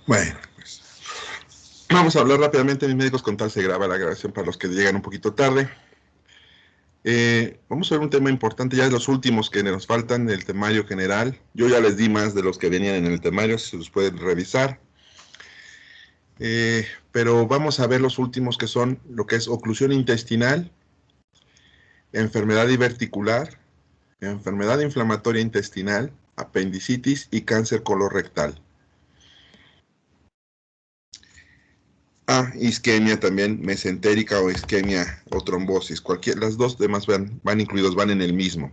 Bueno, pues vamos a hablar rápidamente, mis médicos, con tal se graba la grabación para los que llegan un poquito tarde. Vamos a ver un tema importante, ya de los últimos que nos faltan del temario general. Yo ya les di más de los que venían en el temario, si se los pueden revisar. Pero vamos a ver los últimos, que son lo que es oclusión intestinal, enfermedad diverticular, enfermedad inflamatoria intestinal, apendicitis y cáncer colorectal. Isquemia también, mesentérica o isquemia o trombosis. Las dos demás van incluidos, van en el mismo.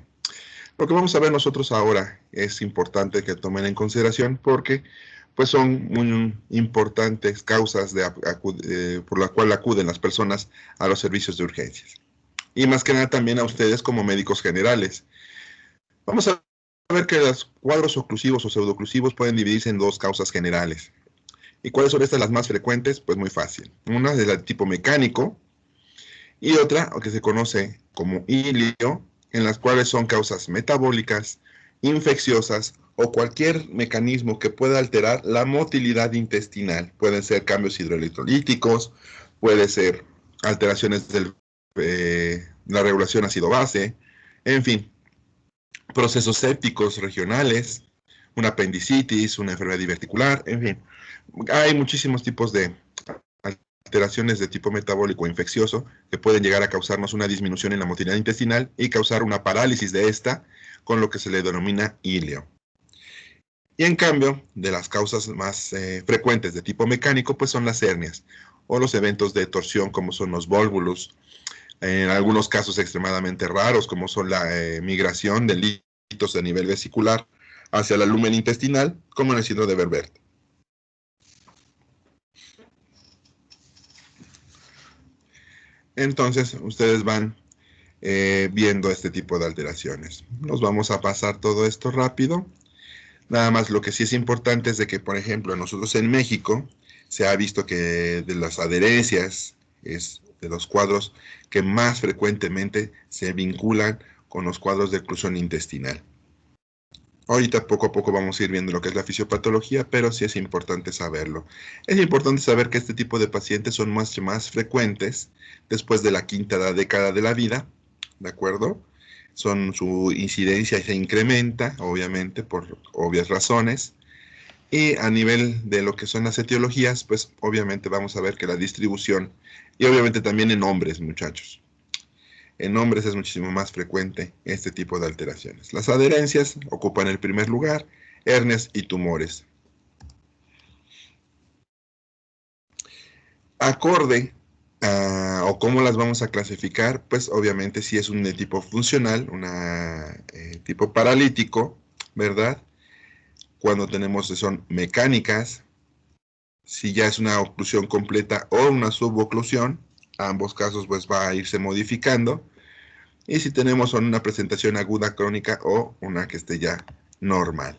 Lo que vamos a ver nosotros ahora es importante que tomen en consideración porque pues son muy importantes causas por la cual acuden las personas a los servicios de urgencias. Y más que nada también a ustedes como médicos generales. Vamos a ver que los cuadros oclusivos o pseudooclusivos pueden dividirse en dos causas generales. ¿Y cuáles son estas las más frecuentes? Pues muy fácil. Una es del tipo mecánico y otra, que se conoce como ilio, en las cuales son causas metabólicas, infecciosas o cualquier mecanismo que pueda alterar la motilidad intestinal. Pueden ser cambios hidroelectrolíticos, puede ser alteraciones de la regulación ácido-base, en fin, procesos sépticos regionales, una apendicitis, una enfermedad diverticular, en fin. Hay muchísimos tipos de alteraciones de tipo metabólico o infeccioso que pueden llegar a causarnos una disminución en la motilidad intestinal y causar una parálisis de esta, con lo que se le denomina ilio. Y en cambio, de las causas más frecuentes de tipo mecánico, pues son las hernias o los eventos de torsión, como son los volvulus, en algunos casos extremadamente raros, como son la migración de líquidos a nivel vesicular hacia la lumen intestinal, como en el síndrome de Berbert. Entonces, ustedes van viendo este tipo de alteraciones. Nos vamos a pasar todo esto rápido. Nada más lo que sí es importante es de que, por ejemplo, nosotros en México se ha visto que de las adherencias es de los cuadros que más frecuentemente se vinculan con los cuadros de oclusión intestinal. Ahorita poco a poco vamos a ir viendo lo que es la fisiopatología, pero sí es importante saberlo. Es importante saber que este tipo de pacientes son más frecuentes después de la quinta década de la vida, ¿de acuerdo? Su incidencia se incrementa, obviamente, por obvias razones. Y a nivel de lo que son las etiologías, pues obviamente vamos a ver que la distribución, y obviamente también en hombres, muchachos. En hombres es muchísimo más frecuente este tipo de alteraciones. Las adherencias ocupan el primer lugar, hernias y tumores. Acorde o cómo las vamos a clasificar, pues obviamente si es un de tipo funcional, tipo paralítico, ¿verdad? Cuando son mecánicas, si ya es una oclusión completa o una suboclusión, ambos casos pues va a irse modificando. Y si tenemos una presentación aguda crónica o una que esté ya normal.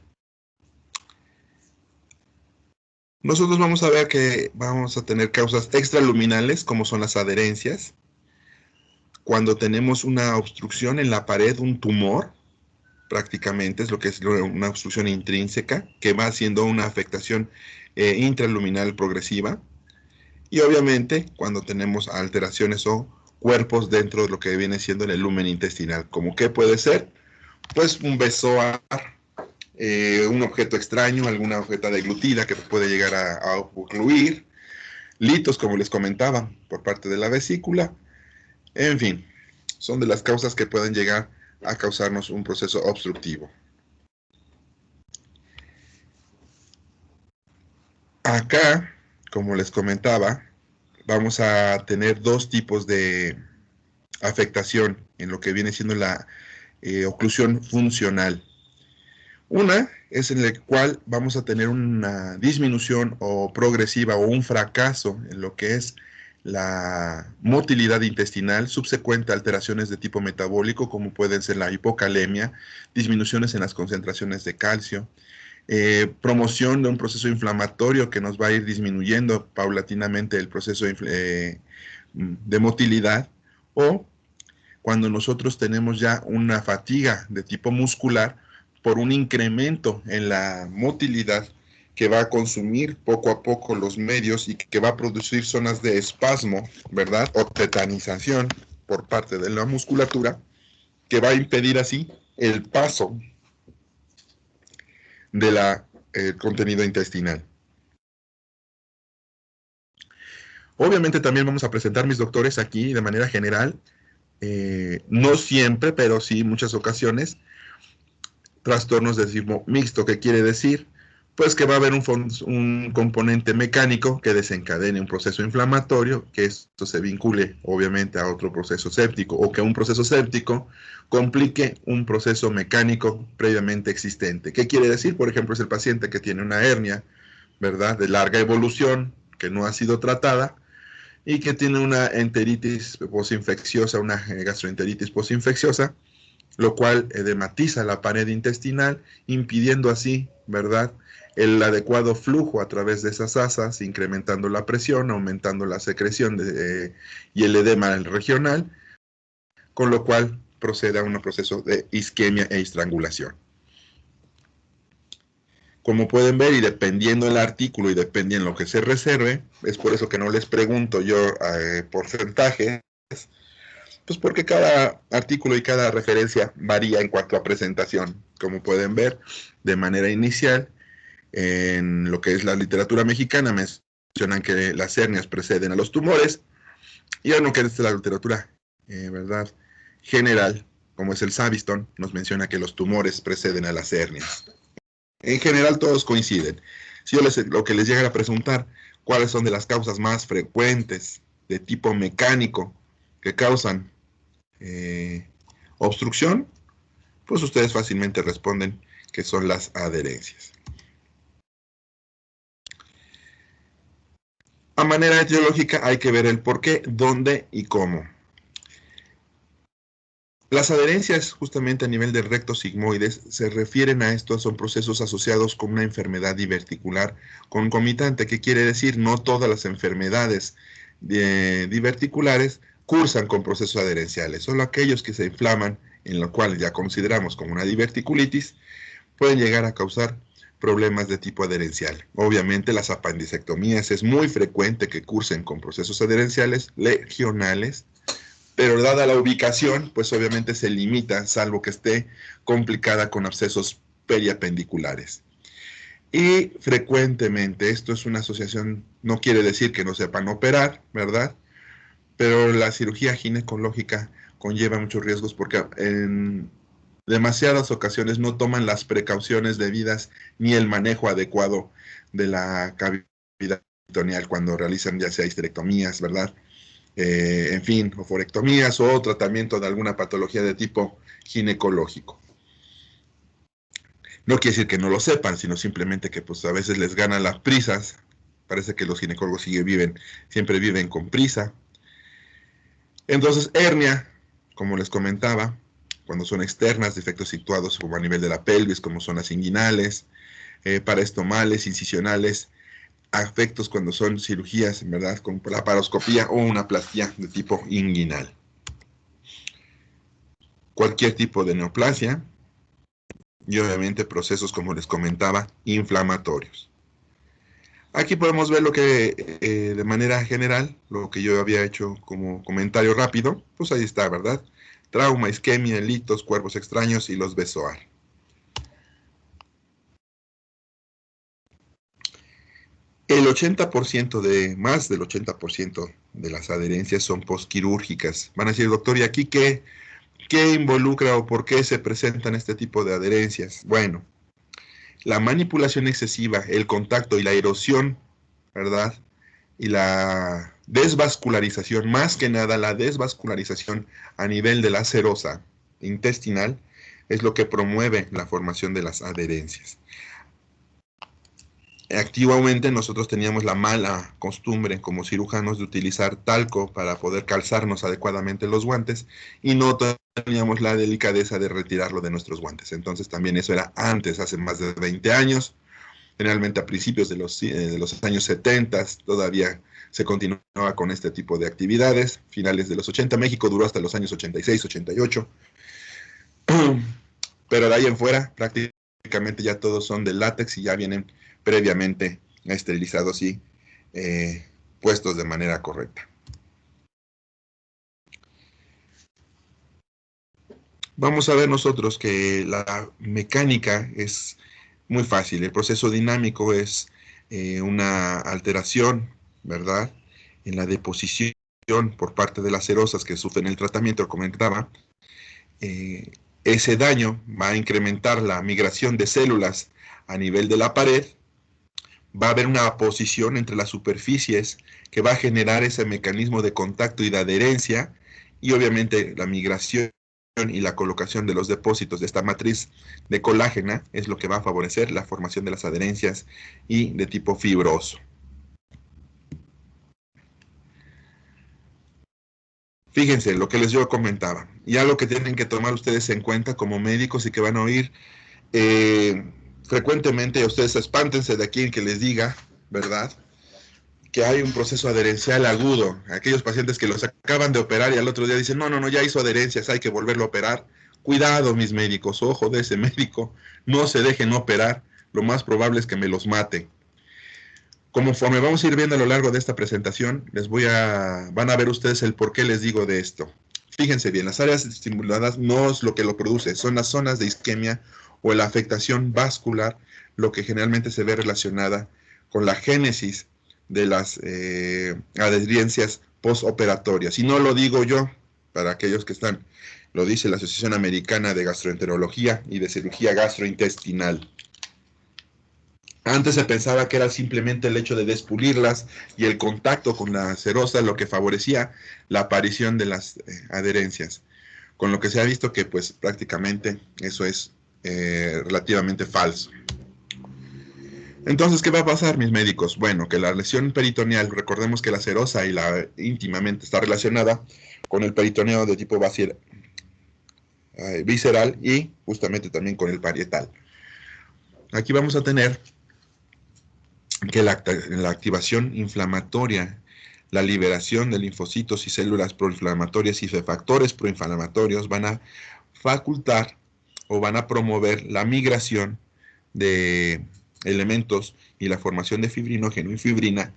Nosotros vamos a ver que vamos a tener causas extraluminales, como son las adherencias. Cuando tenemos una obstrucción en la pared, un tumor, prácticamente es lo que es una obstrucción intrínseca, que va haciendo una afectación intraluminal progresiva. Y obviamente cuando tenemos alteraciones o cuerpos dentro de lo que viene siendo en el lumen intestinal, como que puede ser, pues un besoar, un objeto extraño, alguna objeto deglutida que puede llegar a ocluir, litos, como les comentaba, por parte de la vesícula, en fin, son de las causas que pueden llegar a causarnos un proceso obstructivo. Acá, como les comentaba, vamos a tener dos tipos de afectación en lo que viene siendo la oclusión funcional. Una es en la cual vamos a tener una disminución o progresiva o un fracaso en lo que es la motilidad intestinal subsecuente a alteraciones de tipo metabólico, como pueden ser la hipocalemia, disminuciones en las concentraciones de calcio, promoción de un proceso inflamatorio que nos va a ir disminuyendo paulatinamente el proceso de motilidad, o cuando nosotros tenemos ya una fatiga de tipo muscular por un incremento en la motilidad que va a consumir poco a poco los medios y que va a producir zonas de espasmo, ¿verdad? O tetanización por parte de la musculatura, que va a impedir así el paso del contenido intestinal. Obviamente también vamos a presentar, mis doctores, aquí de manera general, no siempre, pero sí muchas ocasiones, trastornos de tipo mixto. ¿Qué quiere decir? Pues que va a haber un componente mecánico que desencadene un proceso inflamatorio, que esto se vincule obviamente a otro proceso séptico, o que un proceso séptico complique un proceso mecánico previamente existente. ¿Qué quiere decir? Por ejemplo, es el paciente que tiene una hernia, ¿verdad?, de larga evolución, que no ha sido tratada, y que tiene una enteritis posinfecciosa, una gastroenteritis posinfecciosa, lo cual edematiza la pared intestinal, impidiendo así, ¿verdad?, el adecuado flujo a través de esas asas, incrementando la presión, aumentando la secreción y el edema regional, con lo cual procede a un proceso de isquemia e estrangulación. Como pueden ver, y dependiendo del artículo y dependiendo de lo que se reserve, es por eso que no les pregunto yo porcentajes, pues porque cada artículo y cada referencia varía en cuanto a presentación. Como pueden ver, de manera inicial, en lo que es la literatura mexicana, mencionan que las hernias preceden a los tumores, y en lo que es la literatura, ¿verdad?, general, como es el Savistton, nos menciona que los tumores preceden a las hernias. En general todos coinciden. Si yo lo que les llega a preguntar, ¿cuáles son de las causas más frecuentes de tipo mecánico que causan obstrucción? Pues ustedes fácilmente responden que son las adherencias. A manera etiológica hay que ver el por qué, dónde y cómo. Las adherencias, justamente a nivel del recto sigmoides, se refieren a estos, son procesos asociados con una enfermedad diverticular concomitante. ¿Qué quiere decir? No todas las enfermedades diverticulares cursan con procesos adherenciales. Solo aquellos que se inflaman, en lo cual ya consideramos como una diverticulitis, pueden llegar a causar problemas de tipo adherencial. Obviamente las apendicectomías es muy frecuente que cursen con procesos adherenciales legionales, pero dada la ubicación, pues obviamente se limita, salvo que esté complicada con abscesos periapendiculares. Y frecuentemente, esto es una asociación, no quiere decir que no sepan operar, ¿verdad? Pero la cirugía ginecológica conlleva muchos riesgos porque en demasiadas ocasiones no toman las precauciones debidas ni el manejo adecuado de la cavidad peritoneal cuando realizan ya sea histerectomías, ¿verdad? En fin, oforectomías o tratamiento de alguna patología de tipo ginecológico. No quiere decir que no lo sepan, sino simplemente que pues a veces les ganan las prisas. Parece que los ginecólogos siempre viven con prisa. Entonces, hernia, como les comentaba, cuando son externas, defectos situados como a nivel de la pelvis, como zonas inguinales, paraestomales, incisionales, afectos cuando son cirugías, ¿verdad?, con laparoscopía o una plastía de tipo inguinal. Cualquier tipo de neoplasia y obviamente procesos, como les comentaba, inflamatorios. Aquí podemos ver lo que, de manera general, lo que yo había hecho como comentario rápido, pues ahí está, ¿verdad? Trauma, isquemia, litos, cuerpos extraños y los BSOAR. El 80% más del 80% de las adherencias son postquirúrgicas. Van a decir, doctor, ¿y aquí qué involucra o por qué se presentan este tipo de adherencias? Bueno, la manipulación excesiva, el contacto y la erosión, ¿verdad?, y la desvascularización, más que nada la desvascularización a nivel de la serosa intestinal, es lo que promueve la formación de las adherencias. Activamente nosotros teníamos la mala costumbre como cirujanos de utilizar talco para poder calzarnos adecuadamente los guantes y no teníamos la delicadeza de retirarlo de nuestros guantes. Entonces también eso era antes, hace más de 20 años, generalmente a principios de los años 70 todavía se continuaba con este tipo de actividades. Finales de los 80, México duró hasta los años 86, 88. Pero de ahí en fuera prácticamente ya todos son de látex y ya vienen previamente esterilizados y puestos de manera correcta. Vamos a ver nosotros que la mecánica es muy fácil. El proceso dinámico es una alteración, ¿verdad?, en la deposición por parte de las serosas que sufren el tratamiento, como comentaba. Ese daño va a incrementar la migración de células a nivel de la pared. Va a haber una oposición entre las superficies que va a generar ese mecanismo de contacto y de adherencia, y obviamente la migración y la colocación de los depósitos de esta matriz de colágena es lo que va a favorecer la formación de las adherencias y de tipo fibroso. Fíjense lo que yo comentaba, y algo que tienen que tomar ustedes en cuenta como médicos y que van a oír frecuentemente. Ustedes espántense de quien que les diga, ¿verdad?, que hay un proceso adherencial agudo. Aquellos pacientes que los acaban de operar y al otro día dicen, no, ya hizo adherencias, hay que volverlo a operar. Cuidado, mis médicos, ojo de ese médico, no se dejen operar, lo más probable es que me los mate. Conforme vamos a ir viendo a lo largo de esta presentación, van a ver ustedes el por qué les digo de esto. Fíjense bien, las áreas estimuladas no es lo que lo produce, son las zonas de isquemia o la afectación vascular, lo que generalmente se ve relacionada con la génesis de las adherencias postoperatorias. Y no lo digo yo, para aquellos que están, lo dice la Asociación Americana de Gastroenterología y de Cirugía Gastrointestinal. Antes se pensaba que era simplemente el hecho de despulirlas y el contacto con la serosa lo que favorecía la aparición de las adherencias, con lo que se ha visto que pues prácticamente eso es relativamente falso. Entonces, ¿qué va a pasar, mis médicos? Bueno, que la lesión peritoneal, recordemos que la serosa íntimamente está relacionada con el peritoneo de tipo visceral y justamente también con el parietal. Aquí vamos a tener que la activación inflamatoria, la liberación de linfocitos y células proinflamatorias y de factores proinflamatorios van a facultar o van a promover la migración de elementos y la formación de fibrinógeno y fibrina,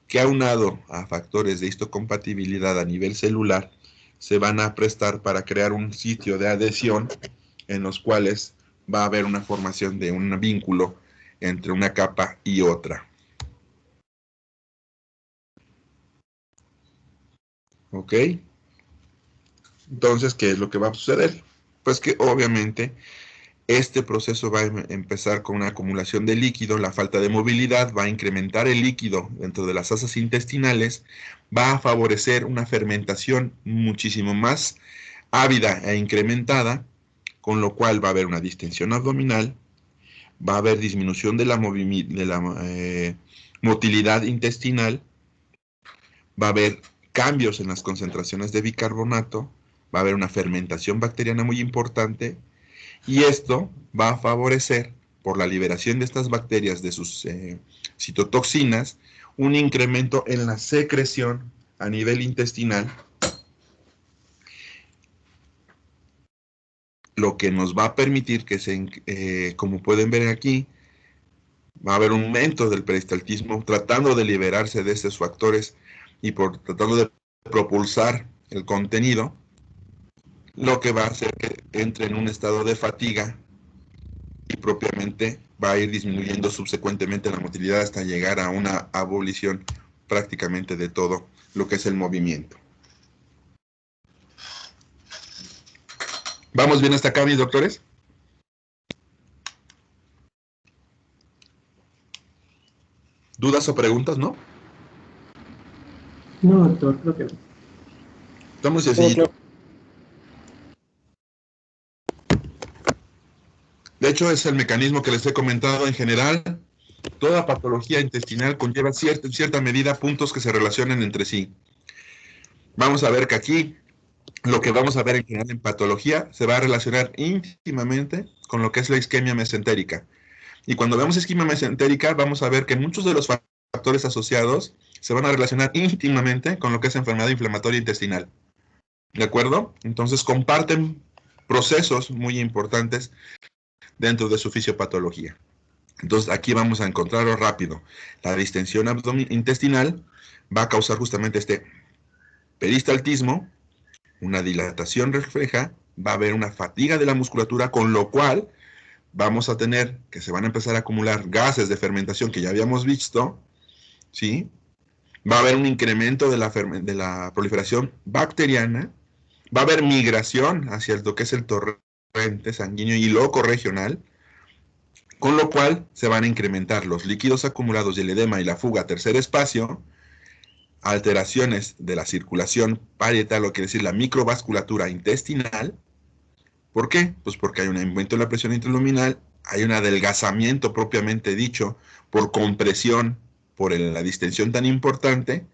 que aunado a factores de histocompatibilidad a nivel celular, se van a prestar para crear un sitio de adhesión en los cuales va a haber una formación de un vínculo entre una capa y otra. ¿Ok? Entonces, ¿qué es lo que va a suceder? Pues que obviamente este proceso va a empezar con una acumulación de líquido, la falta de movilidad va a incrementar el líquido dentro de las asas intestinales, va a favorecer una fermentación muchísimo más ávida e incrementada, con lo cual va a haber una distensión abdominal, va a haber disminución de la motilidad intestinal, va a haber cambios en las concentraciones de bicarbonato, va a haber una fermentación bacteriana muy importante, y esto va a favorecer, por la liberación de estas bacterias de sus citotoxinas, un incremento en la secreción a nivel intestinal, lo que nos va a permitir que, como pueden ver aquí, va a haber un aumento del peristaltismo, tratando de liberarse de estos factores y tratando de propulsar el contenido, lo que va a hacer que entre en un estado de fatiga y propiamente va a ir disminuyendo subsecuentemente la motilidad hasta llegar a una abolición prácticamente de todo lo que es el movimiento. ¿Vamos bien hasta acá, mis doctores? ¿Dudas o preguntas, no? No, doctor, creo que no. Estamos sencillito. De hecho, es el mecanismo que les he comentado en general. Toda patología intestinal conlleva en cierta medida puntos que se relacionan entre sí. Vamos a ver que aquí lo que vamos a ver en general en patología se va a relacionar íntimamente con lo que es la isquemia mesentérica. Y cuando vemos isquemia mesentérica, vamos a ver que muchos de los factores asociados se van a relacionar íntimamente con lo que es enfermedad inflamatoria intestinal. ¿De acuerdo? Entonces comparten procesos muy importantes dentro de su fisiopatología. Entonces aquí vamos a encontrarlo rápido. La distensión intestinal va a causar justamente este peristaltismo, una dilatación refleja, va a haber una fatiga de la musculatura, con lo cual vamos a tener que se van a empezar a acumular gases de fermentación que ya habíamos visto, ¿sí? Va a haber un incremento de la proliferación bacteriana, va a haber migración hacia lo que es el torrente sanguíneo y loco regional, con lo cual se van a incrementar los líquidos acumulados y el edema y la fuga a tercer espacio, alteraciones de la circulación parietal, lo que quiere decir la microvasculatura intestinal. ¿Por qué? Pues porque hay un aumento de la presión intraluminal, hay un adelgazamiento propiamente dicho por compresión, por la distensión tan importante,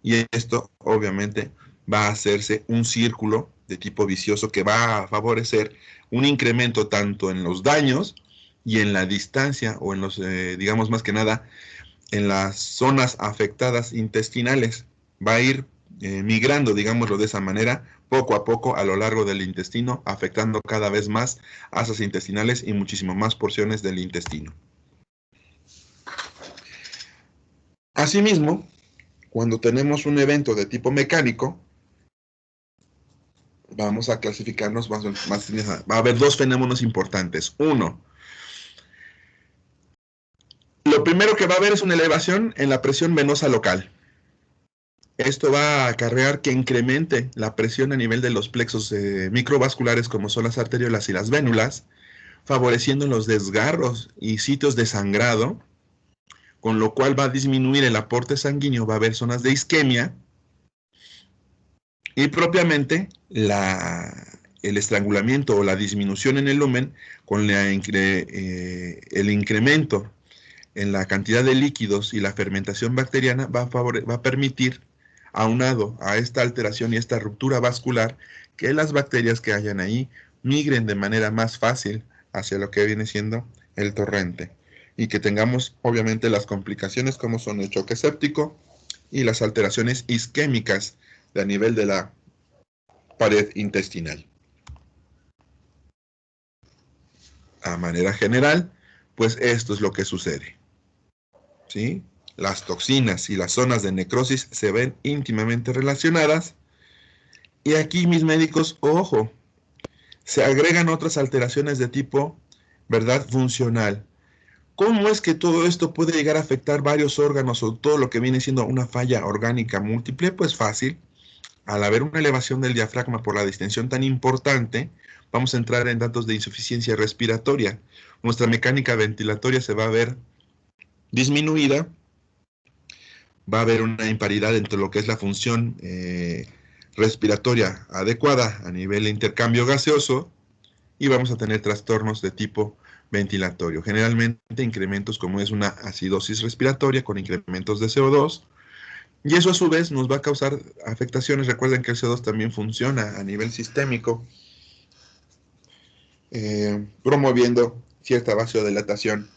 y esto obviamente va a hacerse un círculo de tipo vicioso que va a favorecer un incremento tanto en los daños y en la distancia, o en los, digamos más que nada, en las zonas afectadas intestinales. Va a ir migrando, digámoslo de esa manera, poco a poco a lo largo del intestino, afectando cada vez más asas intestinales y muchísimo más porciones del intestino. Asimismo, cuando tenemos un evento de tipo mecánico, vamos a clasificarnos va a haber dos fenómenos importantes. Uno, lo primero que va a haber es una elevación en la presión venosa local. Esto va a acarrear que incremente la presión a nivel de los plexos microvasculares, como son las arteriolas y las vénulas, favoreciendo los desgarros y sitios de sangrado, con lo cual va a disminuir el aporte sanguíneo, va a haber zonas de isquemia, y propiamente el estrangulamiento o la disminución en el lumen, con el incremento en la cantidad de líquidos y la fermentación bacteriana, va a permitir, aunado a esta alteración y esta ruptura vascular, que las bacterias que hayan ahí migren de manera más fácil hacia lo que viene siendo el torrente, y que tengamos obviamente las complicaciones como son el choque séptico y las alteraciones isquémicas a nivel de la pared intestinal. A manera general, pues esto es lo que sucede, ¿sí? Las toxinas y las zonas de necrosis se ven íntimamente relacionadas. Y aquí, mis médicos, ojo, se agregan otras alteraciones de tipo, ¿verdad?, funcional. ¿Cómo es que todo esto puede llegar a afectar varios órganos o todo lo que viene siendo una falla orgánica múltiple? Pues fácil. Al haber una elevación del diafragma por la distensión tan importante, vamos a entrar en datos de insuficiencia respiratoria. Nuestra mecánica ventilatoria se va a ver disminuida, va a haber una imparidad entre lo que es la función respiratoria adecuada a nivel de intercambio gaseoso, y vamos a tener trastornos de tipo ventilatorio. Generalmente incrementos como es una acidosis respiratoria con incrementos de CO2, y eso a su vez nos va a causar afectaciones. Recuerden que el CO2 también funciona a nivel sistémico, promoviendo cierta vasodilatación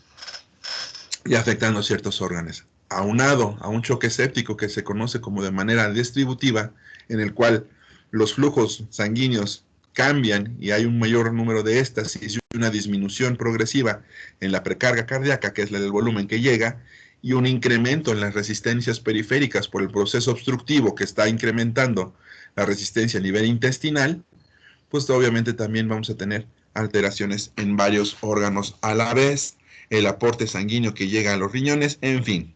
y afectando ciertos órganos. Aunado a un choque séptico que se conoce como de manera distributiva, en el cual los flujos sanguíneos cambian y hay un mayor número de éstasis y una disminución progresiva en la precarga cardíaca, que es el volumen que llega, y un incremento en las resistencias periféricas por el proceso obstructivo que está incrementando la resistencia a nivel intestinal, pues obviamente también vamos a tener alteraciones en varios órganos a la vez, el aporte sanguíneo que llega a los riñones, en fin.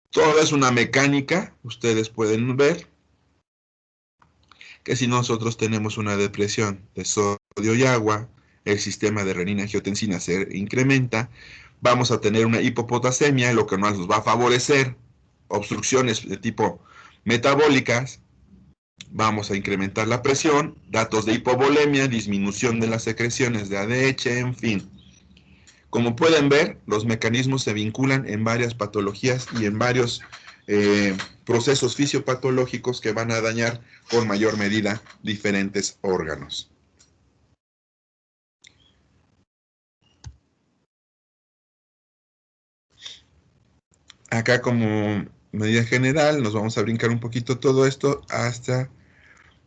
Todo es una mecánica, ustedes pueden ver que si nosotros tenemos una depresión de sodio y agua, el sistema de renina-angiotensina se incrementa, vamos a tener una hipopotasemia, lo que nos va a favorecer obstrucciones de tipo metabólicas, vamos a incrementar la presión, datos de hipovolemia, disminución de las secreciones de ADH, en fin. Como pueden ver, los mecanismos se vinculan en varias patologías y en varios procesos fisiopatológicos que van a dañar con mayor medida diferentes órganos. Acá, como medida general, nos vamos a brincar un poquito todo esto hasta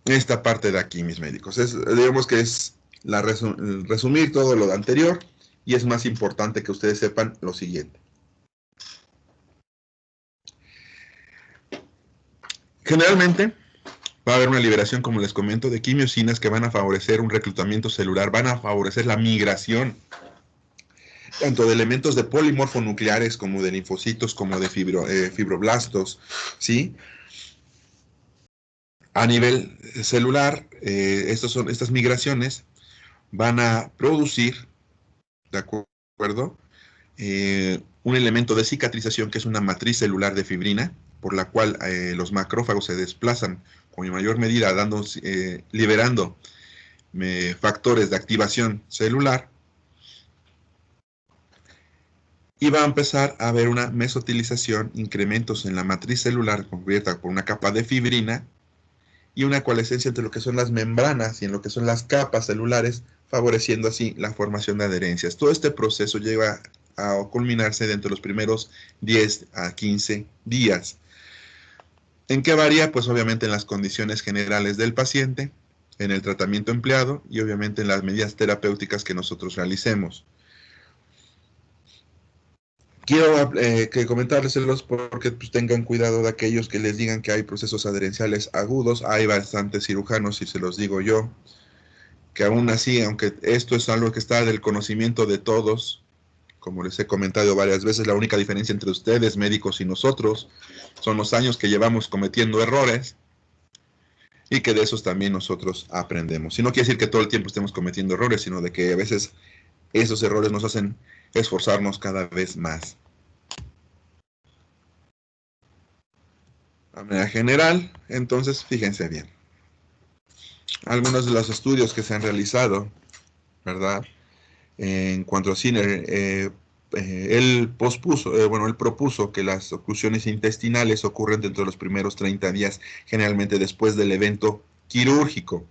esta parte de aquí, mis médicos. Digamos que es resumir todo lo anterior y es más importante que ustedes sepan lo siguiente. Generalmente va a haber una liberación, como les comento, de quimiosinas que van a favorecer un reclutamiento celular, van a favorecer la migración tanto de elementos de polimorfonucleares como de linfocitos, como de fibroblastos, ¿sí? A nivel celular, estas migraciones van a producir, ¿de acuerdo? Un elemento de cicatrización que es una matriz celular de fibrina, por la cual los macrófagos se desplazan con mayor medida, liberando factores de activación celular, y va a empezar a haber una mesotilización, incrementos en la matriz celular cubierta por una capa de fibrina y una coalescencia entre lo que son las membranas y en lo que son las capas celulares, favoreciendo así la formación de adherencias. Todo este proceso lleva a culminarse dentro de los primeros 10 a 15 días. ¿En qué varía? Pues obviamente en las condiciones generales del paciente, en el tratamiento empleado y obviamente en las medidas terapéuticas que nosotros realicemos. Quiero comentárselos porque pues, tengan cuidado de aquellos que les digan que hay procesos adherenciales agudos. Hay bastantes cirujanos, y se los digo yo, que aún así, aunque esto es algo que está del conocimiento de todos, como les he comentado varias veces, la única diferencia entre ustedes, médicos, y nosotros son los años que llevamos cometiendo errores y que de esos también nosotros aprendemos. Y no quiere decir que todo el tiempo estemos cometiendo errores, sino de que a veces esos errores nos hacen esforzarnos cada vez más. A manera general, entonces, fíjense bien. Algunos de los estudios que se han realizado, ¿verdad? En cuanto a Sinner, él propuso que las oclusiones intestinales ocurren dentro de los primeros 30 días, generalmente después del evento quirúrgico.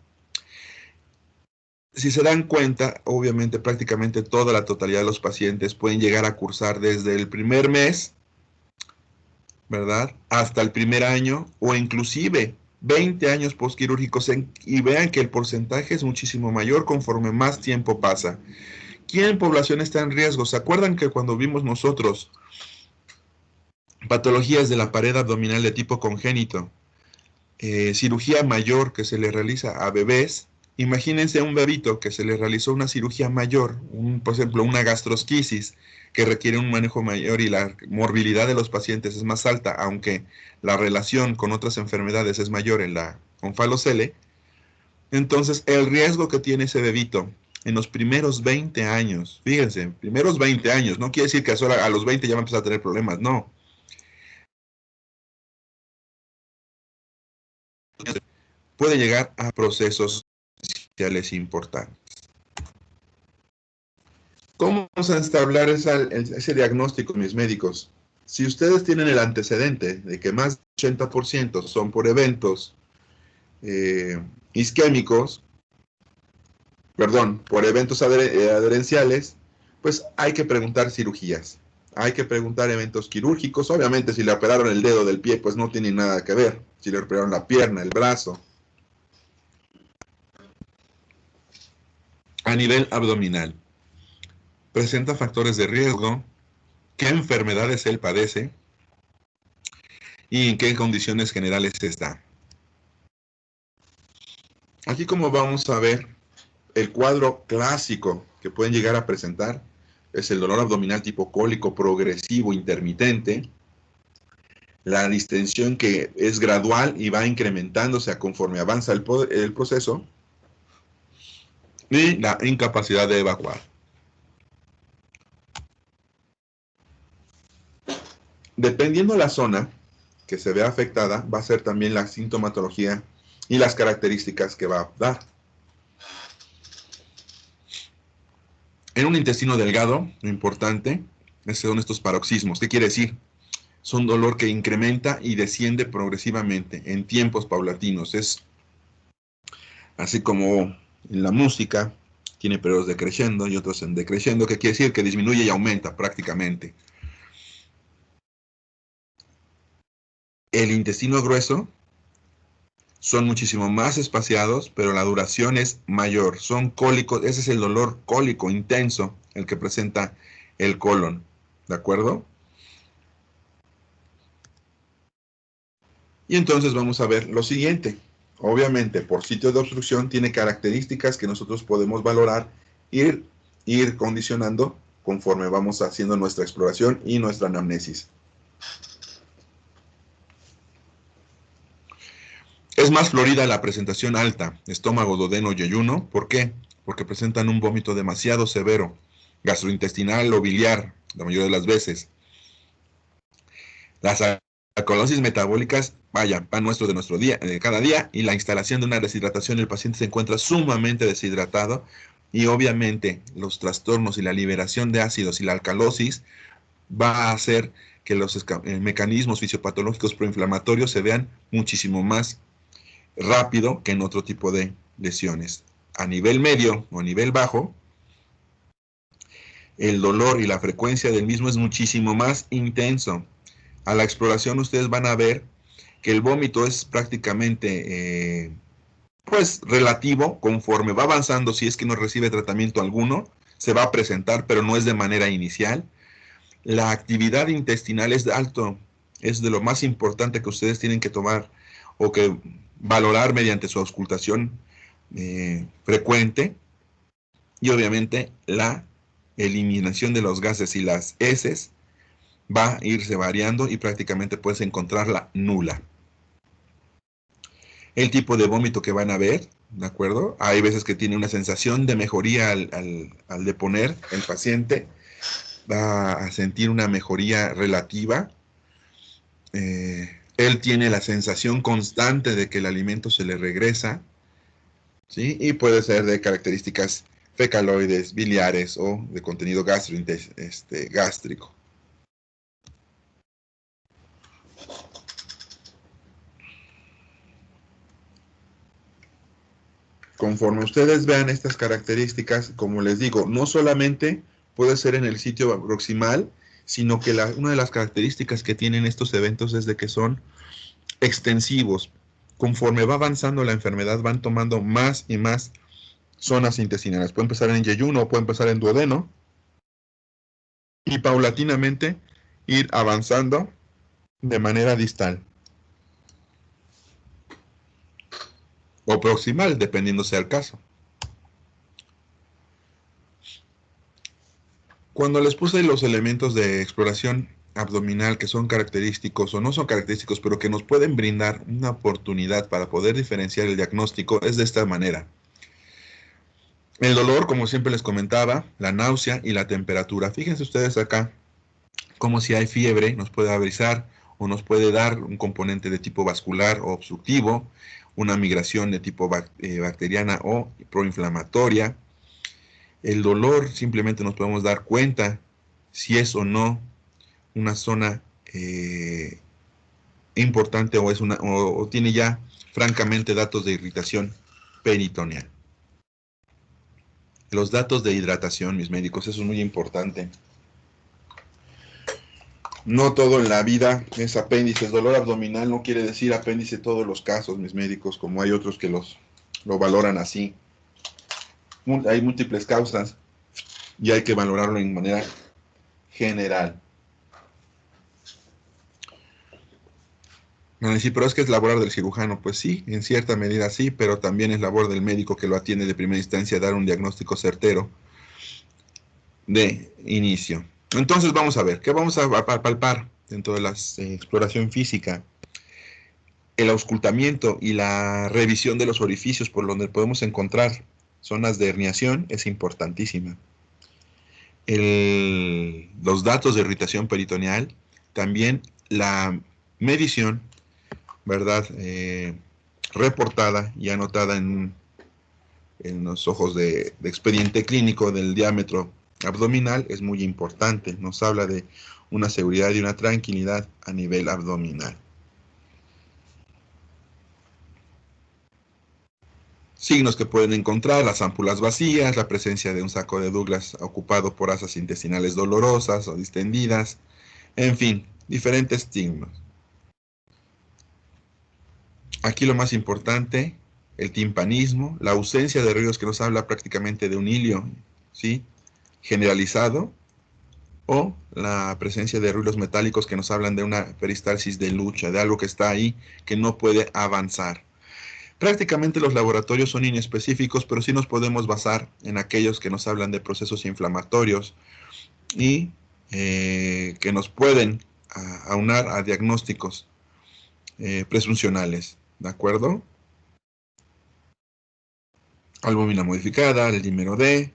Si se dan cuenta, obviamente prácticamente toda la totalidad de los pacientes pueden llegar a cursar desde el primer mes, ¿verdad? Hasta el primer año o inclusive 20 años postquirúrgicos, y vean que el porcentaje es muchísimo mayor conforme más tiempo pasa. ¿Quién población está en riesgo? ¿Se acuerdan que cuando vimos nosotros patologías de la pared abdominal de tipo congénito, cirugía mayor que se le realiza a bebés? Imagínense un bebito que se le realizó una cirugía mayor, por ejemplo, una gastrosquisis, que requiere un manejo mayor y la morbilidad de los pacientes es más alta, aunque la relación con otras enfermedades es mayor en la onfalocele. Entonces, el riesgo que tiene ese bebito en los primeros 20 años, fíjense, primeros 20 años, no quiere decir que a los 20 ya va a empezar a tener problemas, no. Puede llegar a procesos sociales importantes. ¿Cómo vamos a establecer ese diagnóstico, mis médicos? Si ustedes tienen el antecedente de que más del 80% son por eventos isquémicos, por eventos adherenciales, pues hay que preguntar cirugías. Hay que preguntar eventos quirúrgicos. Obviamente, si le operaron el dedo del pie, pues no tiene nada que ver. Si le operaron la pierna, el brazo. A nivel abdominal, presenta factores de riesgo, qué enfermedades él padece y en qué condiciones generales está. Aquí, como vamos a ver, el cuadro clásico que pueden llegar a presentar es el dolor abdominal tipo cólico progresivo intermitente, la distensión que es gradual y va incrementándose conforme avanza el proceso, y la incapacidad de evacuar. Dependiendo la zona que se vea afectada, va a ser también la sintomatología y las características que va a dar. En un intestino delgado, lo importante son estos paroxismos. ¿Qué quiere decir? Son dolor que incrementa y desciende progresivamente en tiempos paulatinos. Es así como en la música tiene periodos de crescendo y otros en decreciendo, que quiere decir que disminuye y aumenta prácticamente. El intestino grueso son muchísimo más espaciados, pero la duración es mayor. Son cólicos, ese es el dolor cólico intenso, el que presenta el colon, ¿de acuerdo? Y entonces vamos a ver lo siguiente. Obviamente, por sitio de obstrucción tiene características que nosotros podemos valorar, ir condicionando conforme vamos haciendo nuestra exploración y nuestra anamnesis. Es más florida la presentación alta, estómago, duodeno y ayuno. ¿Por qué? Porque presentan un vómito demasiado severo, gastrointestinal o biliar, la mayoría de las veces. Las alcalosis metabólicas, vaya, pan nuestro de nuestro día, de cada día, y la instalación de una deshidratación, el paciente se encuentra sumamente deshidratado, y obviamente los trastornos y la liberación de ácidos y la alcalosis va a hacer que los mecanismos fisiopatológicos proinflamatorios se vean muchísimo más rápido que en otro tipo de lesiones. A nivel medio o a nivel bajo, el dolor y la frecuencia del mismo es muchísimo más intenso. A la exploración ustedes van a ver que el vómito es prácticamente pues relativo, conforme va avanzando, si es que no recibe tratamiento alguno, se va a presentar, pero no es de manera inicial. La actividad intestinal es de alto, es de lo más importante que ustedes tienen que tomar o que valorar mediante su auscultación frecuente, y obviamente la eliminación de los gases y las heces va a irse variando y prácticamente puedes encontrarla nula. El tipo de vómito que van a ver, ¿de acuerdo? Hay veces que tiene una sensación de mejoría al deponer el paciente, va a sentir una mejoría relativa. Él tiene la sensación constante de que el alimento se le regresa, ¿sí? Y puede ser de características fecaloides, biliares o de contenido gástrico. Conforme ustedes vean estas características, como les digo, no solamente puede ser en el sitio proximal, sino que una de las características que tienen estos eventos es de que son extensivos. Conforme va avanzando la enfermedad, van tomando más y más zonas intestinales. Puede empezar en yeyuno o puede empezar en duodeno y paulatinamente ir avanzando de manera distal o proximal, dependiendo sea el caso. Cuando les puse los elementos de exploración abdominal que son característicos o no son característicos, pero que nos pueden brindar una oportunidad para poder diferenciar el diagnóstico, es de esta manera. El dolor, como siempre les comentaba, la náusea y la temperatura. Fíjense ustedes acá, como si hay fiebre, nos puede avisar o nos puede dar un componente de tipo vascular o obstructivo, una migración de tipo bacteriana o proinflamatoria. El dolor simplemente nos podemos dar cuenta si es o no una zona importante o, o tiene ya francamente datos de irritación peritoneal. Los datos de hidratación, mis médicos, eso es muy importante. No todo en la vida es apéndice. Dolor abdominal no quiere decir apéndice en todos los casos, mis médicos, como hay otros que lo valoran así. Hay múltiples causas y hay que valorarlo en manera general. Me van a decir, pero es que es labor del cirujano. Pues sí, en cierta medida sí, pero también es labor del médico que lo atiende de primera instancia dar un diagnóstico certero de inicio. Entonces vamos a ver, ¿qué vamos a palpar dentro de la exploración física? El auscultamiento y la revisión de los orificios por donde podemos encontrar zonas de herniación es importantísima. Los datos de irritación peritoneal, también la medición, ¿verdad? Reportada y anotada en los ojos de expediente clínico del diámetro abdominal es muy importante. Nos habla de una seguridad y una tranquilidad a nivel abdominal. Signos que pueden encontrar: las ámpulas vacías, la presencia de un saco de Douglas ocupado por asas intestinales dolorosas o distendidas, en fin, diferentes signos. Aquí lo más importante, el timpanismo, la ausencia de ruidos que nos habla prácticamente de un hilio, ¿sí? generalizado, o la presencia de ruidos metálicos que nos hablan de una peristalsis de lucha, de algo que está ahí, que no puede avanzar. Prácticamente los laboratorios son inespecíficos, pero sí nos podemos basar en aquellos que nos hablan de procesos inflamatorios y que nos pueden aunar a diagnósticos presuncionales, ¿de acuerdo? Albúmina modificada, el dímero D,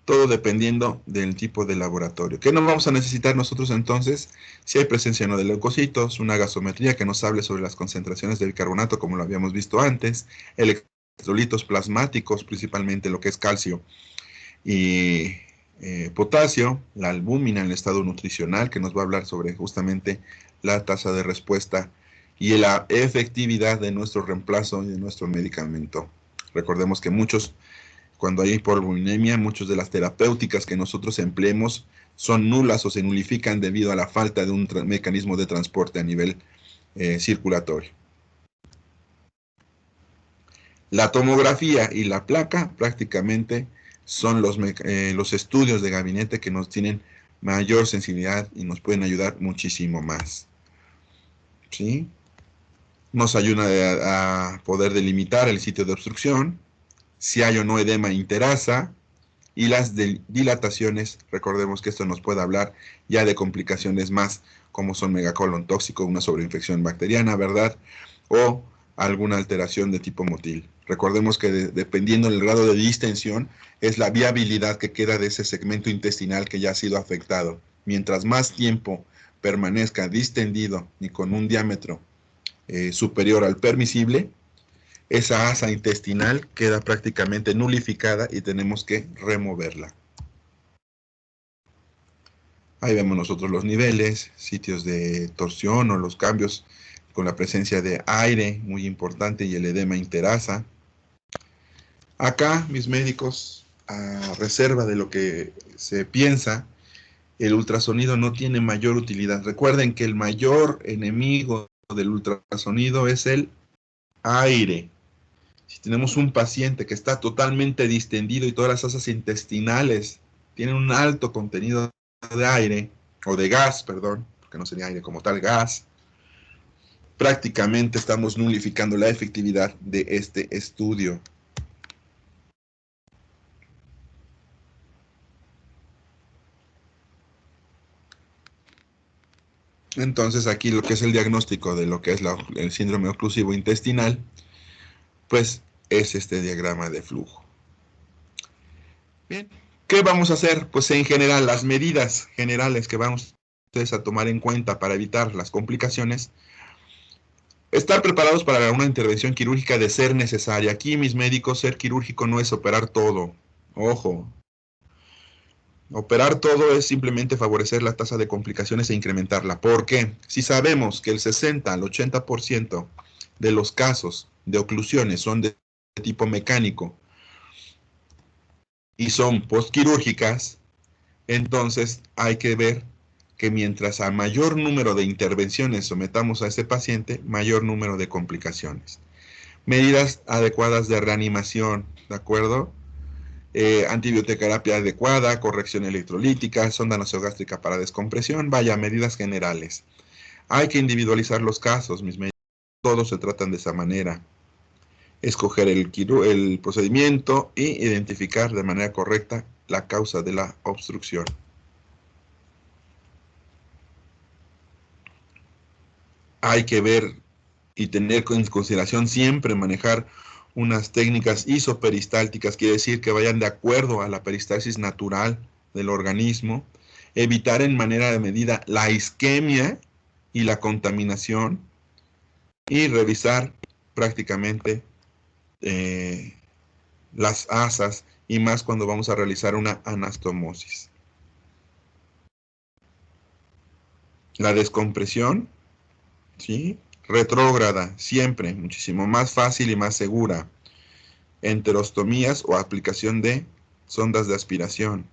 todo dependiendo del tipo de laboratorio. ¿Qué no vamos a necesitar nosotros entonces? Si hay presencia no de leucocitos, una gasometría que nos hable sobre las concentraciones del bicarbonato, como lo habíamos visto antes, electrolitos plasmáticos, principalmente lo que es calcio y potasio, la albúmina en el estado nutricional, que nos va a hablar sobre justamente la tasa de respuesta y la efectividad de nuestro reemplazo y de nuestro medicamento. Recordemos que cuando hay hipoalbuminemia, muchas de las terapéuticas que nosotros empleemos son nulas o se nulifican debido a la falta de un mecanismo de transporte a nivel circulatorio. La tomografía y la placa prácticamente son los estudios de gabinete que nos tienen mayor sensibilidad y nos pueden ayudar muchísimo más. ¿Sí? Nos ayuda a poder delimitar el sitio de obstrucción, si hay o no edema interasa, y las dilataciones, recordemos que esto nos puede hablar ya de complicaciones más, como son megacolon tóxico, una sobreinfección bacteriana, ¿verdad? O alguna alteración de tipo motil. Recordemos que dependiendo del grado de distensión, es la viabilidad que queda de ese segmento intestinal que ya ha sido afectado. Mientras más tiempo permanezca distendido y con un diámetro superior al permisible, esa asa intestinal queda prácticamente nulificada y tenemos que removerla. Ahí vemos nosotros los niveles, sitios de torsión o los cambios con la presencia de aire, muy importante, y el edema interasa. Acá, mis médicos, a reserva de lo que se piensa, el ultrasonido no tiene mayor utilidad. Recuerden que el mayor enemigo del ultrasonido es el aire. Si tenemos un paciente que está totalmente distendido y todas las asas intestinales tienen un alto contenido de aire, o de gas, perdón, porque no sería aire como tal, gas, prácticamente estamos nulificando la efectividad de este estudio. Entonces aquí lo que es el diagnóstico de lo que es el síndrome oclusivo intestinal, pues es este diagrama de flujo. Bien, ¿qué vamos a hacer? Pues en general, las medidas generales que vamos a tomar en cuenta para evitar las complicaciones. Estar preparados para una intervención quirúrgica de ser necesaria. Aquí, mis médicos, ser quirúrgico no es operar todo. Ojo. Operar todo es simplemente favorecer la tasa de complicaciones e incrementarla. ¿Por qué? Si sabemos que el 60 al 80% de los casos de oclusiones son de tipo mecánico y son postquirúrgicas, entonces hay que ver que mientras a mayor número de intervenciones sometamos a ese paciente, mayor número de complicaciones. Medidas adecuadas de reanimación, ¿de acuerdo? Antibioterapia adecuada, corrección electrolítica, sonda nasogástrica para descompresión, vaya, medidas generales. Hay que individualizar los casos, mis médicos, todos se tratan de esa manera. Escoger el procedimiento e identificar de manera correcta la causa de la obstrucción. Hay que ver y tener en consideración siempre manejar unas técnicas isoperistálticas, quiere decir que vayan de acuerdo a la peristalsis natural del organismo, evitar en manera de medida la isquemia y la contaminación, y revisar prácticamente las asas, y más cuando vamos a realizar una anastomosis. La descompresión, ¿sí? Retrógrada, siempre, muchísimo más fácil y más segura. Enterostomías o aplicación de sondas de aspiración.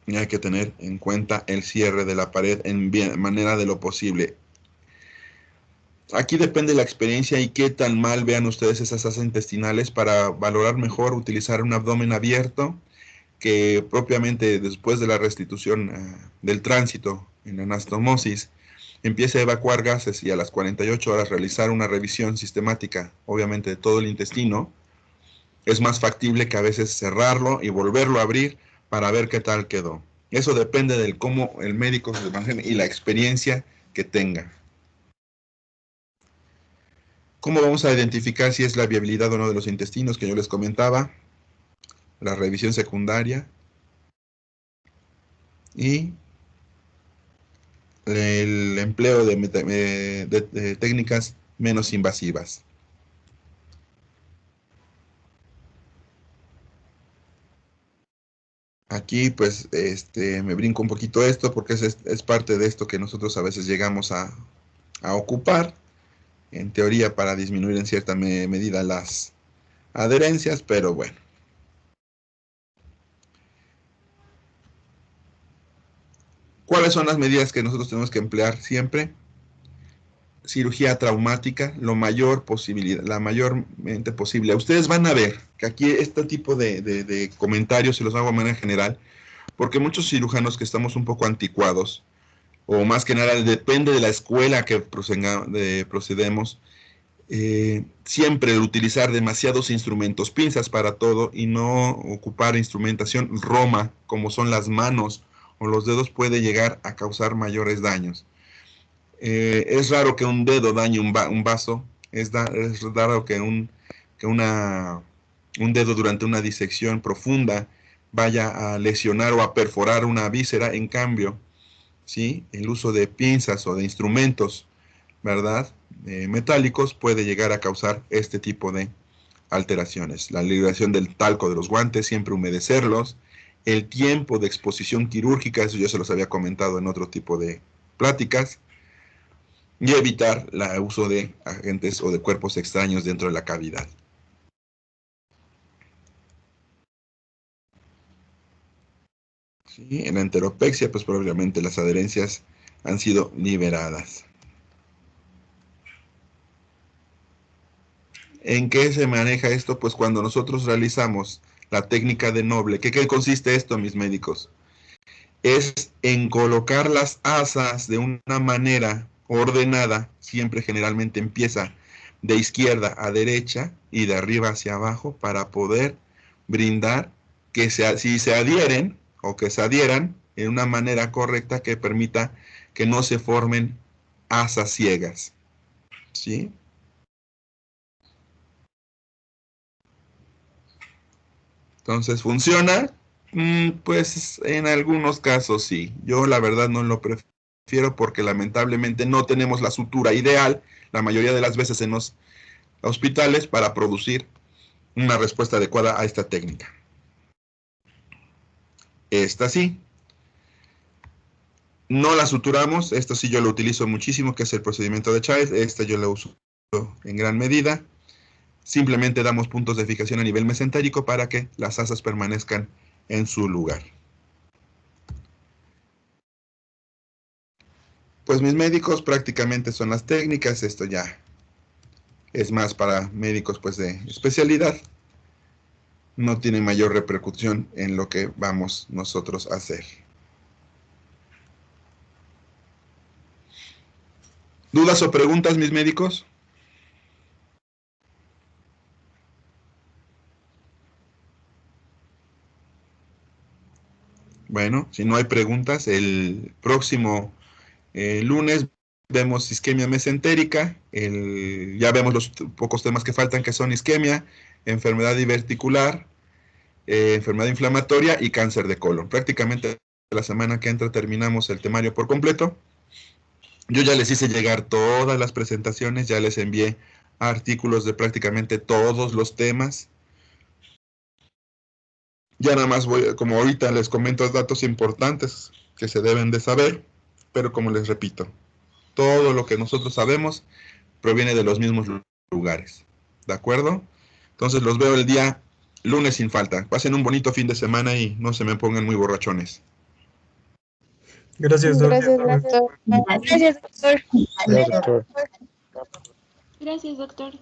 Y hay que tener en cuenta el cierre de la pared en manera de lo posible. Aquí depende la experiencia y qué tan mal vean ustedes esas asas intestinales para valorar mejor utilizar un abdomen abierto que propiamente después de la restitución del tránsito en anastomosis empiece a evacuar gases y a las 48 horas realizar una revisión sistemática, obviamente de todo el intestino. Es más factible que a veces cerrarlo y volverlo a abrir para ver qué tal quedó. Eso depende del cómo el médico se maneje y la experiencia que tenga. ¿Cómo vamos a identificar si es la viabilidad o no de los intestinos que yo les comentaba? La revisión secundaria y el empleo de técnicas menos invasivas. Aquí pues me brinco un poquito esto porque es parte de esto que nosotros a veces llegamos a ocupar, en teoría para disminuir en cierta medida las adherencias, pero bueno. ¿Cuáles son las medidas que nosotros tenemos que emplear siempre? Cirugía traumática, la mayormente posible. Ustedes van a ver que aquí este tipo de comentarios se los hago de manera general, porque muchos cirujanos que estamos un poco anticuados, o más que nada depende de la escuela que procedemos, siempre utilizar demasiados instrumentos, pinzas para todo y no ocupar instrumentación roma, como son las manos o los dedos, puede llegar a causar mayores daños. Es raro que un dedo dañe un vaso, es raro que un dedo durante una disección profunda vaya a lesionar o a perforar una víscera. En cambio, ¿sí?, el uso de pinzas o de instrumentos, ¿verdad?, metálicos puede llegar a causar este tipo de alteraciones. La liberación del talco de los guantes, siempre humedecerlos, el tiempo de exposición quirúrgica, eso ya se los había comentado en otro tipo de pláticas, y evitar el uso de agentes o de cuerpos extraños dentro de la cavidad. ¿Sí? En la enteropexia, pues probablemente las adherencias han sido liberadas. ¿En qué se maneja esto? Pues cuando nosotros realizamos la técnica de Noble. ¿Qué consiste esto, mis médicos? Es en colocar las asas de una manera ordenada, siempre generalmente empieza de izquierda a derecha y de arriba hacia abajo para poder brindar que si se adhieren o que se adhieran en una manera correcta que permita que no se formen asas ciegas, ¿sí? Entonces, ¿funciona? Pues en algunos casos sí. Yo la verdad no lo prefiero porque lamentablemente no tenemos la sutura ideal la mayoría de las veces en los hospitales para producir una respuesta adecuada a esta técnica. Esta sí. No la suturamos, esto sí yo lo utilizo muchísimo, que es el procedimiento de Child. Esta yo la uso en gran medida. Simplemente damos puntos de fijación a nivel mesentérico para que las asas permanezcan en su lugar. Pues mis médicos prácticamente son las técnicas, esto ya es más para médicos pues de especialidad. No tiene mayor repercusión en lo que vamos nosotros a hacer. ¿Dudas o preguntas, mis médicos? Bueno, si no hay preguntas, el próximo lunes vemos isquemia mesentérica, ya vemos los pocos temas que faltan, que son isquemia, enfermedad diverticular, enfermedad inflamatoria y cáncer de colon. Prácticamente la semana que entra terminamos el temario por completo. Yo ya les hice llegar todas las presentaciones, ya les envié artículos de prácticamente todos los temas. Ya nada más voy, como ahorita les comento datos importantes que se deben de saber, pero como les repito, todo lo que nosotros sabemos proviene de los mismos lugares. ¿De acuerdo? Entonces los veo el día lunes sin falta. Pasen un bonito fin de semana y no se me pongan muy borrachones. Gracias, doctor. Gracias, doctor. Gracias, doctor. Gracias, doctor. Gracias, doctor.